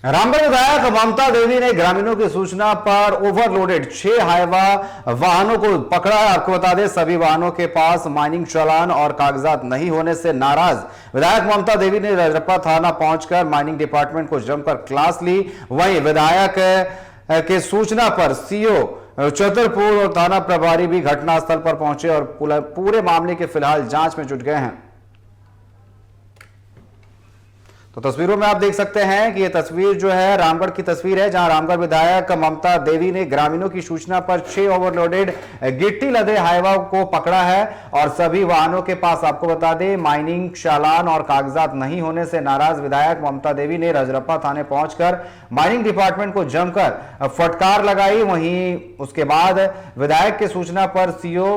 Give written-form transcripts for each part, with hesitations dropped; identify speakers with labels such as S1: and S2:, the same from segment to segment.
S1: रामगढ़ विधायक ममता देवी ने ग्रामीणों की सूचना पर ओवरलोडेड 6 हाईवा वाहनों को पकड़ा है। आपको बता दें, सभी वाहनों के पास माइनिंग चालान और कागजात नहीं होने से नाराज विधायक ममता देवी ने रजरप्पा थाना पहुंचकर माइनिंग डिपार्टमेंट को जमकर क्लास ली। वहीं विधायक के सूचना पर सीओ छतरपुर और थाना प्रभारी भी घटनास्थल पर पहुंचे और पूरे मामले के फिलहाल जांच में जुट गए हैं। तो तस्वीरों में आप देख सकते हैं कि यह तस्वीर जो है रामगढ़ की तस्वीर है, जहां रामगढ़ विधायक ममता देवी ने ग्रामीणों की सूचना पर 6 ओवरलोडेड गिट्टी लदे हाईवा को पकड़ा है और सभी वाहनों के पास, आपको बता दें, माइनिंग चालान और कागजात नहीं होने से नाराज विधायक ममता देवी ने रजरप्पा थाने पहुंचकर माइनिंग डिपार्टमेंट को जमकर फटकार लगाई। वहीं उसके बाद विधायक की सूचना पर सीओ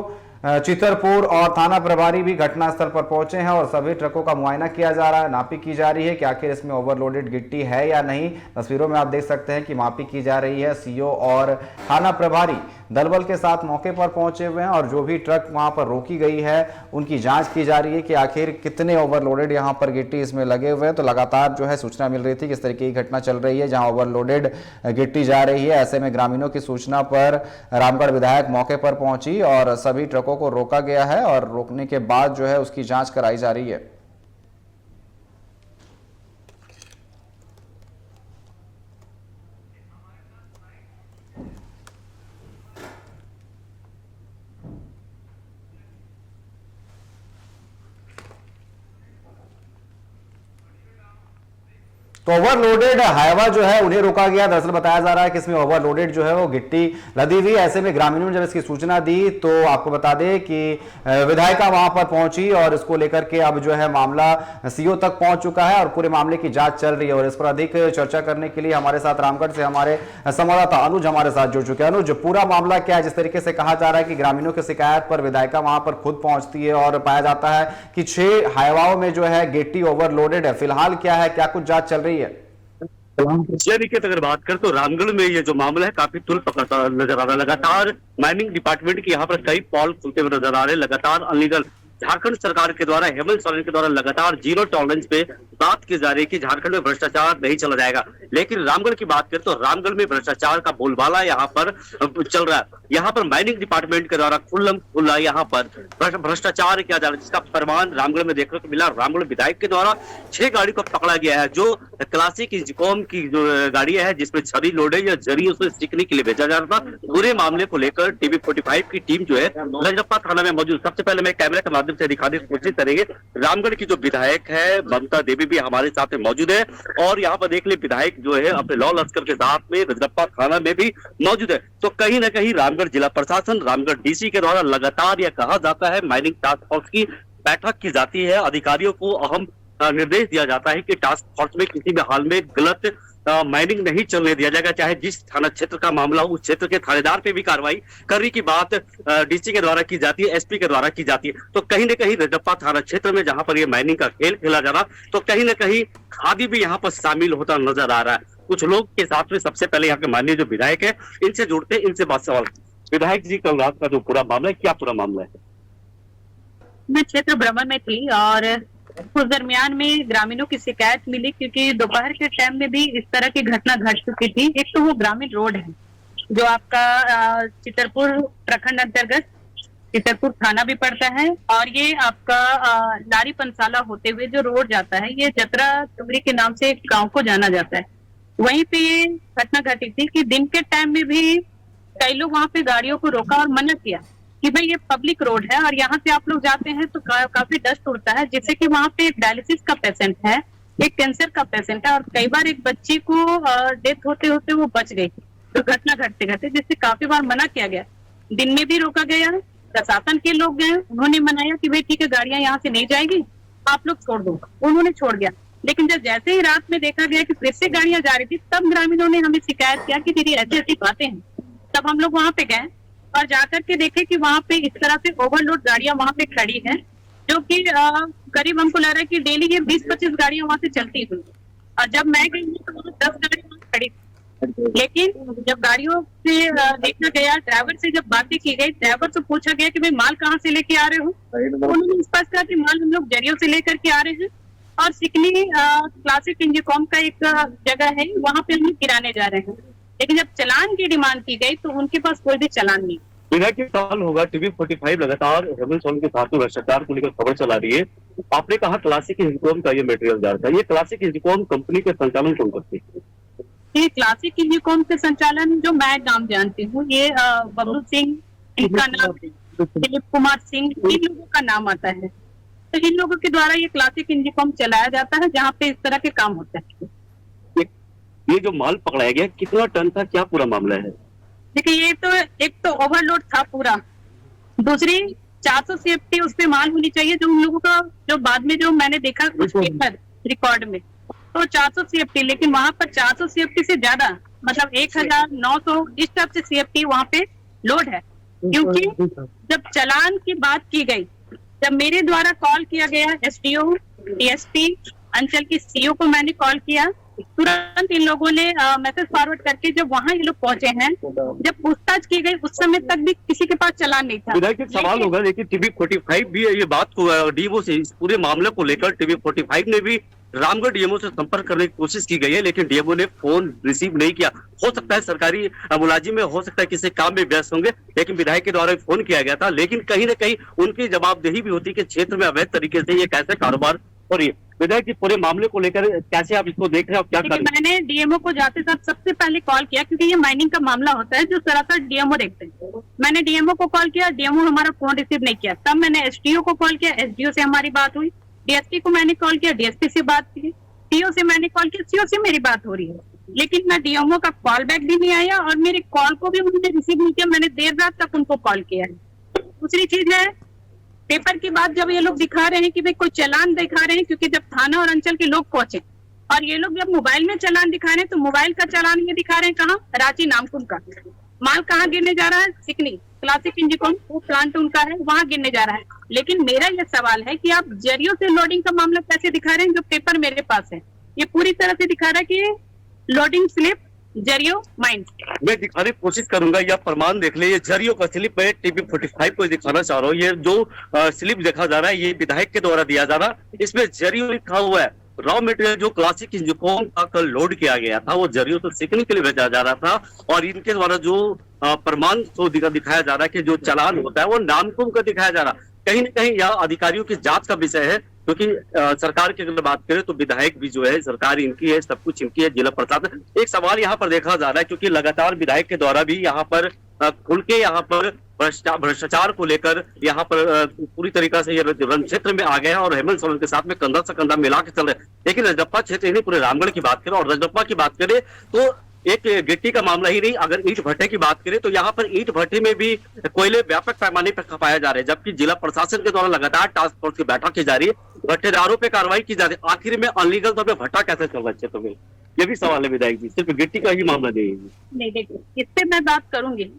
S1: चितरपुर और थाना प्रभारी भी घटनास्थल पर पहुंचे हैं और सभी ट्रकों का मुआयना किया जा रहा है, नापी की जा रही है कि आखिर इसमें ओवरलोडेड गिट्टी है या नहीं। तस्वीरों में आप देख सकते हैं कि मापी की जा रही है। सीओ और थाना प्रभारी दलबल के साथ मौके पर पहुंचे हुए हैं और जो भी ट्रक वहां पर रोकी गई है उनकी जांच की जा रही है कि आखिर कितने ओवरलोडेड यहां पर गिट्टी इसमें लगे हुए हैं। तो लगातार जो है सूचना मिल रही थी कि इस तरीके की घटना चल रही है जहां ओवरलोडेड गिट्टी जा रही है। ऐसे में ग्रामीणों की सूचना पर रामगढ़ विधायक मौके पर पहुंची और सभी ट्रकों को रोका गया है और रोकने के बाद जो है उसकी जांच कराई जा रही है। तो ओवरलोडेड हाईवा जो है उन्हें रोका गया। दरअसल बताया जा रहा है कि इसमें ओवरलोडेड जो है वो गिट्टी लदी हुई। ऐसे में ग्रामीणों ने जब इसकी सूचना दी तो आपको बता दें कि विधायिका वहां पर पहुंची और इसको लेकर के अब जो है मामला सीओ तक पहुंच चुका है और पूरे मामले की जांच चल रही है। और इस पर अधिक चर्चा करने के लिए हमारे साथ रामगढ़ से हमारे संवाददाता अनुज हमारे साथ जुड़ चुके हैं। अनुज, पूरा मामला क्या है? जिस तरीके से कहा जा रहा है कि ग्रामीणों की शिकायत पर विधायिका वहां पर खुद पहुंचती है और पाया जाता है कि 6 हाईवाओं में जो है गिट्टी ओवरलोडेड है, फिलहाल क्या है, क्या कुछ जांच चल रही है?
S2: अगर बात करें तो रामगढ़ में ये जो मामला है काफी तुल पकड़ता नजर आ रहा है। लगातार माइनिंग डिपार्टमेंट के यहाँ पर कई पॉल खुलते हुए नजर आ रहे हैं। लगातार अनलीगल झारखंड सरकार के द्वारा, हेमंत सोरेन के द्वारा लगातार जीरो टॉलरेंस पे बात की जा रही है कि झारखंड में भ्रष्टाचार नहीं चला जाएगा। लेकिन रामगढ़ की बात करें तो रामगढ़ में भ्रष्टाचार का बोलबाला यहाँ पर चल रहा है। यहाँ पर माइनिंग डिपार्टमेंट के द्वारा खुला यहाँ पर भ्रष्टाचार किया जा रहा है, जिसका प्रमाण रामगढ़ में देखने को मिला। रामगढ़ विधायक के द्वारा 6 गाड़ी को पकड़ा गया है, जो क्लासिक इंजिकॉम की जो गाड़ी है जिसमें छड़ी लोडे या जरी उसमें सीखने के लिए भेजा जा रहा था। पूरे मामले को लेकर टीवी 45 की टीम जो है रजरप्पा थाना में मौजूद। सबसे पहले मैं कैमरे के माध्यम से दिखाने की कोशिश करेंगे। रामगढ़ की जो विधायक है ममता देवी भी हमारे साथ मौजूद है और यहाँ पर देख ले विधायक जो है अपने लॉ लश्कर के साथ में रजरप्पा थाना में भी मौजूद है। तो कहीं ना कहीं रामगढ़ जिला प्रशासन, रामगढ़ डीसी के द्वारा लगातार यह कहा जाता है माइनिंग टास्क फोर्स की बैठक की जाती है। अधिकारियों को अहम निर्देश दिया जाता है कि टास्क फोर्स में किसी भी हाल में गलत माइनिंग नहीं चलने दिया जाएगा। चाहे जिस थाना क्षेत्र का मामला हो उस क्षेत्र के थानेदार पे भी कार्रवाई करने की बात डीसी के द्वारा की जाती है, एसपी के द्वारा की जाती है। तो कहीं ना कहीं रजरप्पा थाना क्षेत्र में जहां पर ये माइनिंग का खेल खेला जा रहा, तो कहीं ना कहीं खादी भी यहाँ पर शामिल होता नजर आ रहा है। कुछ लोग के साथ में सबसे पहले यहाँ के माननीय जो विधायक है इनसे जुड़ते, इनसे बात सवाल। विधायक जी, कल रात का जो पूरा मामला है, क्या पूरा मामला है?
S3: मैं क्षेत्र भ्रमण में थी और उस दरमियान में ग्रामीणों की शिकायत मिली, क्योंकि दोपहर के टाइम में भी इस तरह की घटना घट चुकी थी। एक तो वो ग्रामीण रोड है जो आपका चितरपुर प्रखंड अंतर्गत चितरपुर थाना भी पड़ता है और ये आपका लारी पंसाला होते हुए जो रोड जाता है ये जतरा टुमरी के नाम से एक गाँव को जाना जाता है। वहीं पे ये घटना घटी थी कि दिन के टाइम में भी कई लोग वहां पे गाड़ियों को रोका और मना किया कि भाई ये पब्लिक रोड है और यहाँ से आप लोग जाते हैं तो काफी डस्ट उड़ता है, जिससे कि वहाँ पे एक डायलिसिस का पेशेंट है, एक कैंसर का पेशेंट है और कई बार एक बच्ची को डेथ होते होते वो बच गई तो घटना घटते घटते, जिससे काफी बार मना किया गया। दिन में भी रोका गया, प्रशासन के लोग गए, उन्होंने मनाया कि भाई ठीक है गाड़ियां यहाँ से नहीं जाएगी, आप लोग छोड़ दो, उन्होंने छोड़ दिया। लेकिन जब जैसे ही रात में देखा गया कि फिर से गाड़ियां जा रही थी, तब ग्रामीणों ने हमें शिकायत किया कि दीदी ऐसी ऐसी बातें हैं। तब हम लोग वहां पे गए और जाकर के देखे कि वहां पे इस तरह से ओवरलोड गाड़ियां वहां पे खड़ी है, जो कि करीब हमको लग रहा है कि डेली ये 20-25 गाड़ियां वहां से चलती हुई। और जब मैं गई तो वहां 10 गाड़ियां वहां खड़ी, लेकिन जब गाड़ियों से देखा गया, ड्राइवर से जब बातें की गई, ड्राइवर से पूछा गया कि भाई माल कहाँ से लेके आ रहे हो, उन्होंने स्पष्ट कहा कि माल हम लोग जरियों से लेकर के आ रहे हैं और सिकनी क्लासिक इंजीकॉम का एक जगह है, वहां पे हम लोग गिराने जा रहे हैं, लेकिन जब चालान की डिमांड की गई तो उनके पास कोई भी चालान नहीं।
S2: विधायक की सवाल होगा, टीवी 45 लगातार हेमंत सोरेन के साथ में भ्रष्टाचार को लेकर खबर चला रही है। आपने कहा क्लासिक इंजीकॉम का ये मटेरियल जा रहा था, ये क्लासिक इंजीकॉम कंपनी के संचालन कौन करती है?
S3: ये क्लासिक इंजीकॉम के संचालन जो मैं नाम जानती हूँ, ये बबलू सिंह, इनका नाम दिलीप कुमार सिंह, इन लोगों का नाम आता है। तो इन लोगों के द्वारा ये क्लासिक इंजीकॉम चलाया जाता है, जहाँ पे इस तरह के काम होते हैं।
S2: ये जो माल पकड़ाया गया कितना टन था, क्या पूरा मामला है?
S3: देखिए, ये तो एक तो ओवरलोड था पूरा, दूसरी 400 CFT उस पे माल होनी चाहिए, जो उन लोगों का जो बाद में जो मैंने देखा कुछ पेपर रिकॉर्ड में तो 400 CFT, लेकिन वहां पर 400 CFT से ज्यादा मतलब 1900 इस टाइप से CFT वहां पे लोड है। क्योंकि जब चालान की बात की गई, जब मेरे द्वारा कॉल किया गया SDO, DSP, अंचल की CO को मैंने कॉल किया, तुरंत इन लोगों ने मैसेज फॉरवर्ड करके जब वहां ये लोग पहुंचे हैं, जब पूछताछ की गई उस समय तक भी किसी के पास चालान नहीं था।
S2: विधायक एक सवाल होगा, लेकिन टीवी 45 भी ये बात को डीएमओ से इस पूरे मामले को लेकर टीवी 45 ने भी रामगढ़ डीएमओ से संपर्क करने की कोशिश की गई है, लेकिन डीएमओ ने फोन रिसीव नहीं किया। हो सकता है सरकारी मुलाजिम में, हो सकता है किसी काम में व्यस्त होंगे, लेकिन विधायक के द्वारा फोन किया गया था। लेकिन कहीं ना कहीं उनकी जवाबदेही भी होती कि क्षेत्र में अवैध तरीके से ये कैसे कारोबार हो रही है। विधायक जी, पूरे मामले को लेकर कैसे आप इसको देख रहे हैं और क्या कर रहे हैं?
S3: मैंने डीएमओ को जाते साथ सबसे पहले कॉल किया, क्योंकि ये माइनिंग का मामला होता है जो सरासर डीएमओ देखते हैं। मैंने डीएमओ को कॉल किया, डीएमओ हमारा फोन रिसीव नहीं किया। तब मैंने एसडीओ को कॉल किया, एसडीओ से हमारी बात हुई, डीएसपी को मैंने कॉल किया, डीएसपी से बात की, सीओ से मैंने कॉल किया, सीओ से मेरी बात हो रही है, लेकिन मैं डीएमओ का कॉल बैक भी नहीं आया और मेरे कॉल को भी उन्होंने रिसीव नहीं किया। मैंने देर रात तक उनको कॉल किया है। दूसरी चीज है, पेपर की बात जब ये लोग दिखा रहे हैं कि भाई कोई चालान दिखा रहे हैं, क्योंकि जब थाना और अंचल के लोग पहुंचे और ये लोग जब मोबाइल में चालान दिखा रहे हैं, तो मोबाइल का चालान ये दिखा रहे हैं कहाँ, रांची नामकुम का। माल कहाँ गिरने जा रहा है? सिकनी क्लासिक इंजीकॉम, वो प्लांट उनका है, वहां गिरने जा रहा है। लेकिन मेरा ये सवाल है कि आप जरियों से लोडिंग का मामला कैसे दिखा रहे हैं, जो पेपर मेरे पास है ये पूरी तरह से दिखा रहा है कि लोडिंग स्लिप जरियो माइंस।
S2: मैं दिखाने की कोशिश करूंगा, यह प्रमाण देख ले, ये जरियो का स्लिप मैं टीवी 45 को दिखाना चाह रहा हूँ। ये जो स्लिप देखा जा रहा है, ये विधायक के द्वारा दिया जा रहा है, इसमें जरियो लिखा हुआ है। रॉ मटेरियल जो क्लासिक इंजीकॉम का कल लोड किया गया था, वो जरियो तो सीखने के लिए भेजा जा रहा था, और इनके द्वारा जो प्रमाण दिखाया जा रहा है कि जो चालान होता है वो नामकुम का दिखाया जा रहा है। कहीं ना कहीं यह अधिकारियों की जांच का विषय है, क्योंकि सरकार की अगर बात करें तो विधायक भी जो है, सरकार इनकी है, सब कुछ इनकी है, जिला प्रशासन। एक सवाल यहाँ पर देखा जा रहा है, क्योंकि लगातार विधायक के द्वारा भी यहाँ पर खुल के यहाँ पर भ्रष्टाचार को लेकर यहाँ पर पूरी तरीका से ये रण क्षेत्र में आ गए हैं और हेमंत सोरेन के साथ में कंधा से कंधा मिला के चल रहे हैं। लेकिन रजरप्पा क्षेत्र यानी पूरे रामगढ़ की बात करें और रजरप्पा की बात करें तो एक गिट्टी का मामला ही नहीं, अगर ईंट भट्टे की बात करें तो यहाँ पर ईंट भट्टे में भी कोयले व्यापक पैमाने पर खपाया जा रहे हैं, जबकि जिला प्रशासन के द्वारा लगातार टास्क फोर्स की बैठक की जा रही है, भट्टेदारों पे कार्रवाई की जा रही है। आखिर में अनलीगल तौर पर भट्टा कैसे चल रहा है क्षेत्र में, ये भी सवाल है विधायक जी, सिर्फ गिट्टी का ही मामला नहीं।
S3: देखिए, इस पे मैं बात करूंगी।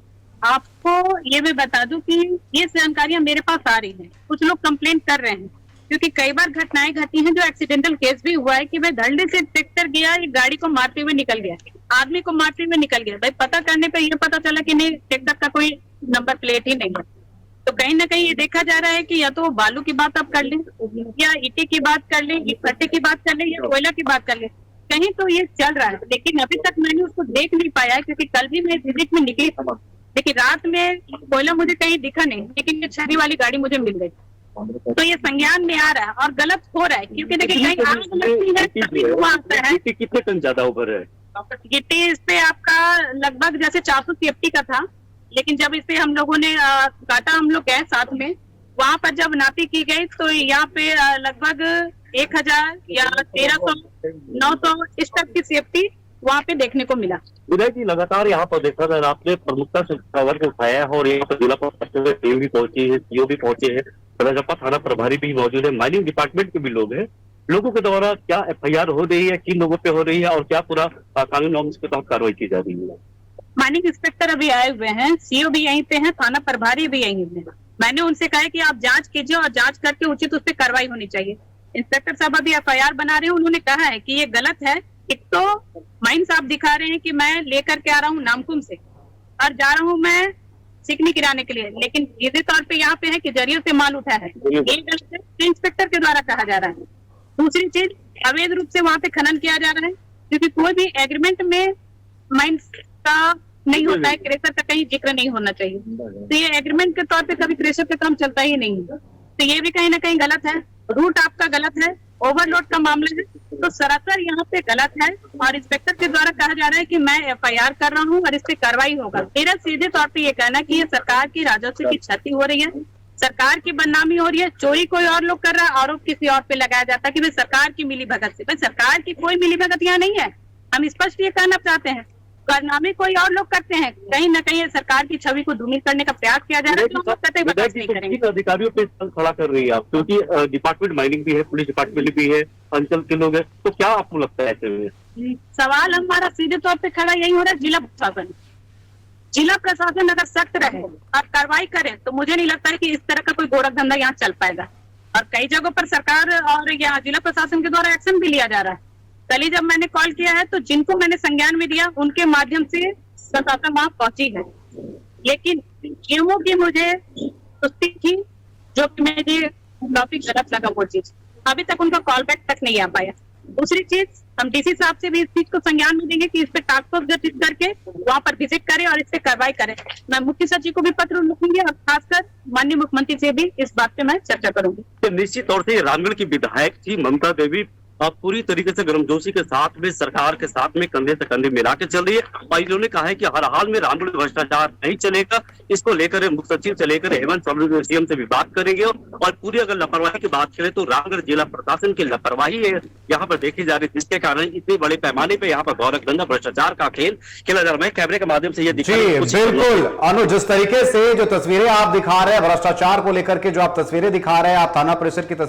S3: आपको ये मैं बता दूं कि ये जानकारियां मेरे पास आ रही हैं, कुछ लोग कंप्लेन कर रहे हैं, क्योंकि कई बार घटनाएं घटी हैं जो एक्सीडेंटल केस भी हुआ है कि भाई धड़ल्ले से ट्रैक्टर गया, एक गाड़ी को मारते हुए निकल गया, आदमी को मारते हुए निकल गया। भाई पता करने पे ये पता चला कि नहीं, ट्रैक्टर का कोई नंबर प्लेट ही नहीं है। तो कहीं ना कहीं ये देखा जा रहा है कि या तो बालू की बात आप कर लें, या ईटे की बात कर लें, ईट भट्टे की बात कर लें, या कोयला की बात कर लें, कहीं तो ये चल रहा है। लेकिन अभी तक मैंने उसको देख नहीं पाया, क्योंकि कल भी मैं विजिट में निकली, लेकिन रात में कोयला मुझे कहीं दिखा नहीं, लेकिन ये छड़ी वाली गाड़ी मुझे मिल गई। तो ये संज्ञान में आ रहा है और गलत हो रहा है, क्योंकि देखिए कहीं आग लगती है तभी धुआं आता है।
S2: कितने टन ज्यादा ऊपर है
S3: गिट्टी? इस पे आपका लगभग जैसे 400 CFT का था, लेकिन जब इसे हम लोगों ने काटा, हम लोग गए साथ में, वहां पर जब नापी की गई तो यहाँ पे लगभग 1000 या 1300 900 इस तक की CFT वहाँ पे देखने को मिला।
S2: विधायक जी, लगातार यहाँ पर देखा जाए, आपने प्रमुखता से खबर को उठाया है और यहाँ पर जिला प्रशासन टीम भी पहुंची है, सीओ भी पहुंचे हैं, रजरप्पा थाना प्रभारी भी मौजूद है, माइनिंग डिपार्टमेंट के भी लोग हैं। लोगों के द्वारा क्या FIR हो रही है, किन लोगों पे हो रही है और क्या पूरा कानून नॉर्म्स के तहत कार्रवाई की जा रही है?
S3: माइनिंग इंस्पेक्टर अभी आए हुए हैं, सीओ भी यहीं पे हैं, थाना प्रभारी भी यहीं पे। मैंने उनसे कहा कि आप जांच कीजिए और जांच करके उचित उस पर कार्रवाई होनी चाहिए। इंस्पेक्टर साहब अभी FIR बना रहे हैं, उन्होंने कहा है कि ये गलत है। एक तो माइंस आप दिखा रहे हैं कि मैं लेकर के आ रहा हूँ नामकुम से और जा रहा हूँ मैं सिकनी गिराने के लिए, लेकिन सीधे तौर पे यहाँ पे है कि जरियों से माल उठा है, ये गलत है, इंस्पेक्टर के द्वारा कहा जा रहा है। दूसरी चीज, अवैध रूप से वहां पे खनन किया जा रहा है, क्योंकि कोई भी एग्रीमेंट में माइंस का नहीं होता है, क्रेशर का कहीं जिक्र नहीं होना चाहिए। तो ये एग्रीमेंट के तौर पे कभी क्रेशर का काम चलता ही नहीं है, तो ये भी कहीं ना कहीं गलत है। रूट आपका गलत है, ओवरलोड का मामला है, तो सरासर यहाँ पे गलत है। और इंस्पेक्टर के द्वारा कहा जा रहा है कि मैं FIR कर रहा हूँ और इस पे कार्रवाई होगा। मेरा सीधे तौर पे ये कहना कि ये सरकार की राजस्व की क्षति हो रही है, सरकार की बदनामी हो रही है। चोरी कोई और लोग कर रहा है, आरोप किसी और पे लगाया जाता है कि भाई सरकार की मिली भगत से। भाई सरकार की कोई मिली भगत यहाँ नहीं है, हम स्पष्ट ये कहना चाहते हैं। कारनामे कोई और लोग करते हैं, कहीं ना कहीं सरकार की छवि को धूमिल करने का प्रयास किया जा रहा है, तो हम लोग कतई बर्दाश्त नहीं करेंगे।
S2: किन अधिकारियों पे सवाल खड़ा कर रही है आप, क्योंकि डिपार्टमेंट माइनिंग भी है, पुलिस डिपार्टमेंट भी है, अंचल के लोग हैं, तो क्या आपको लगता है ऐसे में?
S3: सवाल हमारा सीधे तौर पे खड़ा यही हो रहा है, जिला प्रशासन अगर सख्त रहे और कार्रवाई करे तो मुझे नहीं लगता है कि इस तरह का कोई गोरख धंधा यहाँ चल पाएगा। और कई जगहों पर सरकार और यहाँ जिला प्रशासन के द्वारा एक्शन भी लिया जा रहा है। कल ही जब मैंने कॉल किया है तो जिनको मैंने संज्ञान में दिया उनके माध्यम से प्रशासन वहां पहुंची है, लेकिन GMO की मुझे सुस्ती थी, जो कि मुझे टॉपिक गलत लगा वो चीज, अभी तक उनका कॉल बैक तक नहीं आ पाया। दूसरी चीज, हम DC साहब से भी इस चीज को संज्ञान में देंगे कि इस पे टास्क फोर्स गठित करके वहां पर विजिट करें और इस पे कार्रवाई करें। मैं मुख्य सचिव को भी पत्र लिखूंगी और खासकर माननीय मुख्यमंत्री से भी इस बात पे मैं चर्चा करूंगी।
S2: निश्चित तौर से रामगढ़ की विधायक थी ममता देवी, अब पूरी तरीके से गर्मजोशी के साथ में सरकार के साथ में कंधे से कंधे मिला के चल रही है। और इन्होंने कहा है कि हर हाल में रामगढ़ में भ्रष्टाचार नहीं चलेगा। इसको लेकर मुख्य सचिव से लेकर हेमंत सोरेन CM से भी बात करेंगे। और पूरी अगर लापरवाही की बात करें तो रामगढ़ जिला प्रशासन की लापरवाही है यहाँ पर देखी जा रही है, जिसके कारण इतने बड़े पैमाने पे यहाँ पर गौरख धंधा भ्रष्टाचार का खेल खेला जा रहा है। मैं कैमरे के माध्यम से ये
S1: जी बिल्कुल अनु, जिस तरीके से जो तस्वीरें आप दिखा रहे हैं भ्रष्टाचार को लेकर के, जो आप तस्वीरें दिखा रहे हैं, आप थाना परिसर की